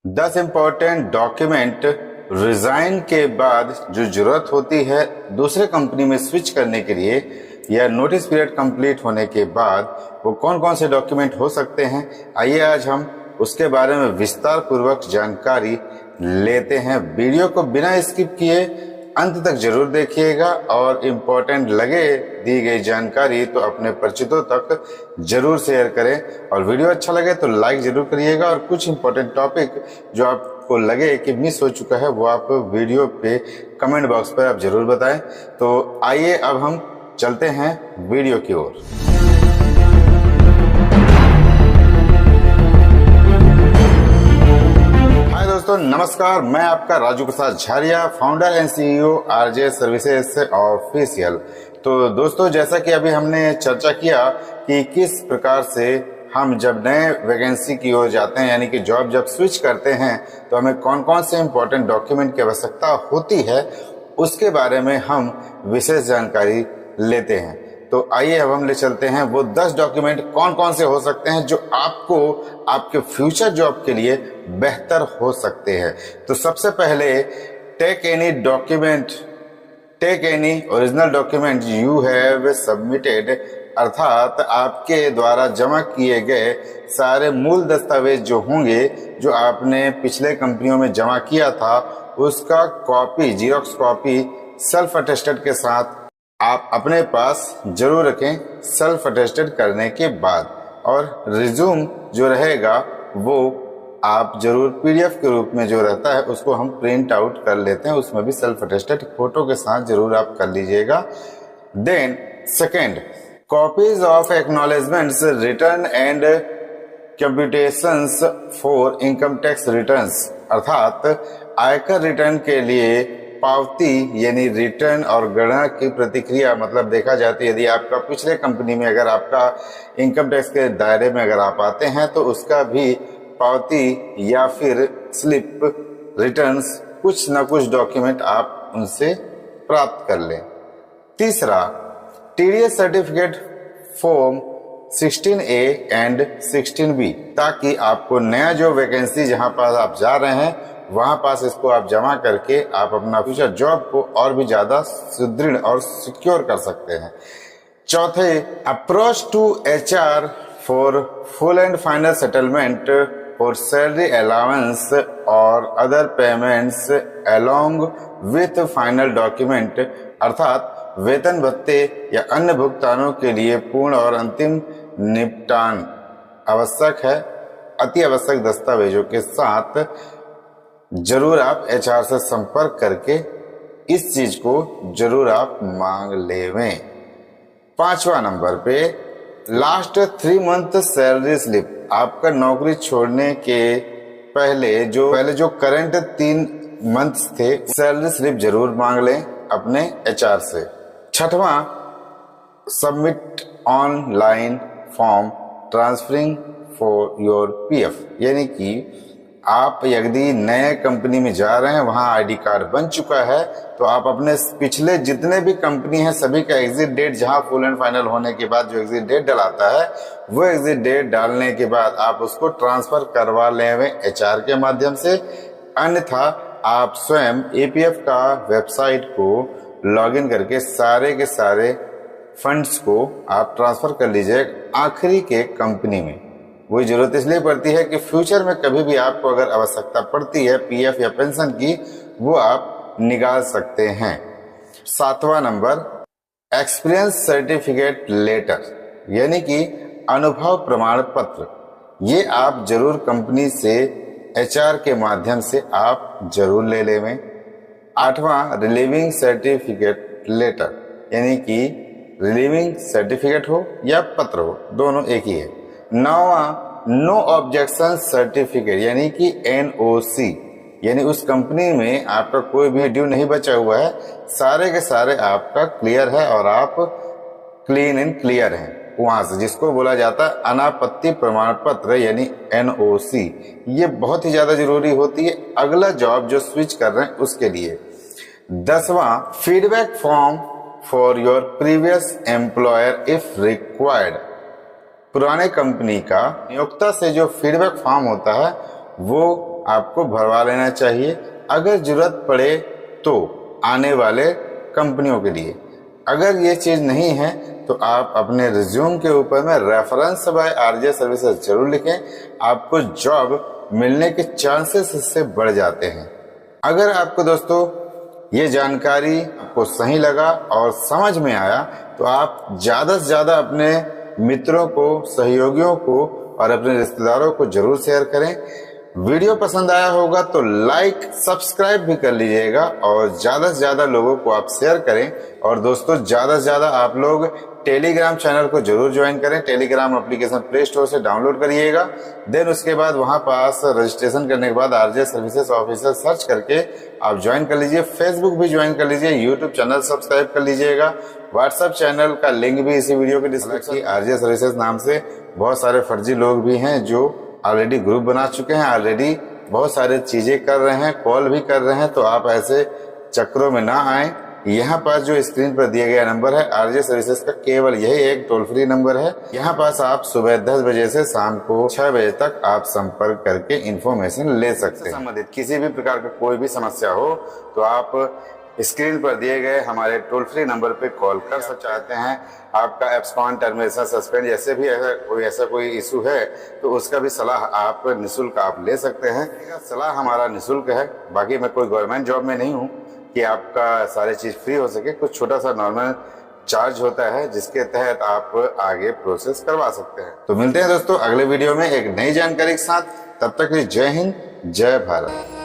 10 important document resign के बाद जो जरूरत होती है दूसरे कंपनी में स्विच करने के लिए या नोटिस पीरियड कंप्लीट होने के बाद वो कौन कौन से डॉक्यूमेंट हो सकते हैं। आइए आज हम उसके बारे में विस्तार पूर्वक जानकारी लेते हैं। वीडियो को बिना स्किप किए अंत तक जरूर देखिएगा और इम्पोर्टेंट लगे दी गई जानकारी तो अपने परिचितों तक जरूर शेयर करें और वीडियो अच्छा लगे तो लाइक जरूर करिएगा और कुछ इम्पोर्टेंट टॉपिक जो आपको लगे कि मिस हो चुका है वो आप वीडियो पे कमेंट बॉक्स पर आप जरूर बताएं। तो आइए अब हम चलते हैं वीडियो की ओर। दोस्तों नमस्कार, मैं आपका Raju Prasad Jharia, founder and CEO RJ services official. तो दोस्तों जैसा कि अभी हमने चर्चा किया कि किस प्रकार से हम जब नए वैकेंसी की ओर जाते हैं यानी कि जॉब जब स्विच करते हैं तो हमें कौन कौन से इम्पोर्टेंट डॉक्यूमेंट की आवश्यकता होती है उसके बारे में हम विशेष जानकारी लेते हैं। तो आइए अब हम ले चलते हैं वो 10 डॉक्यूमेंट कौन कौन से हो सकते हैं जो आपको आपके फ्यूचर जॉब के लिए बेहतर हो सकते हैं। तो सबसे पहले take any original document you have submitted, अर्थात आपके द्वारा जमा किए गए सारे मूल दस्तावेज जो होंगे जो आपने पिछले कंपनियों में जमा किया था उसका copy, xerox copy self attested के साथ आप अपने पास जरूर रखें सेल्फ अटेस्टेड करने के बाद। और रिज्यूम जो रहेगा वो आप जरूर पीडीएफ के रूप में जो रहता है उसको हम प्रिंट आउट कर लेते हैं, उसमें भी सेल्फ अटेस्टेड फोटो के साथ जरूर आप कर लीजिएगा। Then second, copies of acknowledgements return and computations for income tax returns, अर्थात आयकर रिटर्न के लिए पावती यानी रिटर्न और गणना की प्रतिक्रिया, मतलब देखा जाती है यदि आपका पिछले कंपनी में अगर आपका इनकम टैक्स के दायरे में अगर आप आते हैं तो उसका भी पावती या फिर स्लिप रिटर्न्स कुछ न कुछ डॉक्यूमेंट आप उनसे प्राप्त कर लें। तीसरा, TDS certificate form 16A and 16B, ताकि आपको नया जो वैकेंसी जहां पास आप जा रहे हैं वहां पास इसको आप जमा करके आप अपना फ्यूचर जॉब को और भी ज्यादा सुदृढ़ और सिक्योर कर सकते हैं। चौथे, approach to HR for full and final settlement for salary allowance और other payments along with final document, अर्थात वेतन भत्ते या अन्य भुगतानों के लिए पूर्ण और अंतिम निपटान आवश्यक है। अति आवश्यक दस्तावेजों के साथ जरूर आप एचआर से संपर्क करके इस चीज को जरूर आप मांग लेवें। 5वां नंबर पे, लास्ट 3 मंथ सैलरी स्लिप, आपका नौकरी छोड़ने के पहले जो करंट 3 मंथ्स थे सैलरी स्लिप जरूर मांग लें अपने एचआर से। 6वां, submit online form transferring for your PF, यानी कि आप यदि नए कंपनी में जा रहे हैं वहां आईडी कार्ड बन चुका है तो आप अपने पिछले जितने भी कंपनी है सभी का एग्जिट डेट जहां फुल एंड फाइनल होने के बाद जो एग्जिट डेट डलाता है वो एग्जिट डेट डालने के बाद आप उसको ट्रांसफर करवा लें एचआर के माध्यम से। अन्यथा आप स्वयं एपीएफ का वेबसाइट को लॉगिन करके सारे के सारे फंड्स को आप ट्रांसफर कर लीजिए आखिरी के कंपनी में। वही जरूरत इसलिए पड़ती है कि फ्यूचर में कभी भी आपको अगर आवश्यकता पड़ती है पीएफ या पेंशन की वो आप निकाल सकते हैं। 7वां नंबर, एक्सपीरियंस सर्टिफिकेट लेटर, यानी कि अनुभव प्रमाण पत्र, ये आप जरूर कंपनी से एचआर के माध्यम से आप जरूर ले लेवें। 8वां, रिलीविंग सर्टिफिकेट लेटर, यानी कि रिलीविंग सर्टिफिकेट हो या पत्र हो दोनों एक ही है। 9वां, नो ऑब्जेक्शन सर्टिफिकेट, यानी कि एनओसी, यानी उस कंपनी में आपका कोई भी ड्यू नहीं बचा हुआ है, सारे के सारे आपका क्लियर है और आप क्लीन एंड क्लियर हैं वहां से, जिसको बोला जाता है अनापत्ति प्रमाण पत्र यानी एनओसी। ये बहुत ही ज्यादा जरूरी होती है अगला जॉब जो स्विच कर रहे हैं उसके लिए। 10वां, feedback form for your previous employer if required, पुराने कंपनी का नियोक्ता से जो फीडबैक फॉर्म होता है वो आपको भरवा लेना चाहिए, अगर जरूरत पड़े तो आने वाले कंपनियों के लिए। अगर ये चीज़ नहीं है तो आप अपने रिज्यूम के ऊपर में रेफरेंस बाय आरजे सर्विसेज जरूर लिखें, आपको जॉब मिलने के चांसेस इससे बढ़ जाते हैं। अगर आपको दोस्तों ये जानकारी आपको सही लगा और समझ में आया तो आप ज़्यादा से ज़्यादा अपने मित्रों को, सहयोगियों को और अपने रिश्तेदारों को जरूर शेयर करें। वीडियो पसंद आया होगा तो लाइक, सब्सक्राइब भी कर लीजिएगा और ज़्यादा से ज़्यादा लोगों को आप शेयर करें। और दोस्तों ज़्यादा से ज़्यादा आप लोग टेलीग्राम चैनल को जरूर ज्वाइन करें। टेलीग्राम एप्लीकेशन प्ले स्टोर से डाउनलोड करिएगा, देन उसके बाद वहां पास रजिस्ट्रेशन करने के बाद आरजे सर्विसेज ऑफिसर सर्च करके आप ज्वाइन कर लीजिए। फेसबुक भी ज्वाइन कर लीजिए, यूट्यूब चैनल सब्सक्राइब कर लीजिएगा, व्हाट्सएप चैनल का लिंक भी इसी वीडियो के डिस्क्रिप्शन। आरजे सर्विसेज नाम से बहुत सारे फर्जी लोग भी हैं जो ऑलरेडी ग्रुप बना चुके हैं, ऑलरेडी बहुत सारे चीजें कर रहे हैं, कॉल भी कर रहे हैं। तो आप ऐसे चक्रों में ना आए। यहाँ पास जो स्क्रीन पर दिया गया नंबर है आरजे सर्विसेज का, केवल यही एक टोल फ्री नंबर है। यहाँ पास आप सुबह 10 बजे से शाम को 6 बजे तक आप संपर्क करके इंफॉर्मेशन ले सकते हैं। संबंधित किसी भी प्रकार का कोई भी समस्या हो तो आप स्क्रीन पर दिए गए हमारे टोल फ्री नंबर पे कॉल कर सकते। चाहते हैं आपका एब्सकॉन्ड, टर्मिनेशन, सस्पेंड जैसे भी ऐसा कोई इशू है तो उसका भी सलाह आप निःशुल्क आप ले सकते हैं। सलाह हमारा निःशुल्क है, बाकी मैं कोई गवर्नमेंट जॉब में नहीं हूँ कि आपका सारी चीज़ फ्री हो सके। कुछ छोटा सा नॉर्मल चार्ज होता है जिसके तहत आप आगे प्रोसेस करवा सकते हैं। तो मिलते हैं दोस्तों अगले वीडियो में एक नई जानकारी के साथ। तब तक के लिए जय हिंद, जय भारत।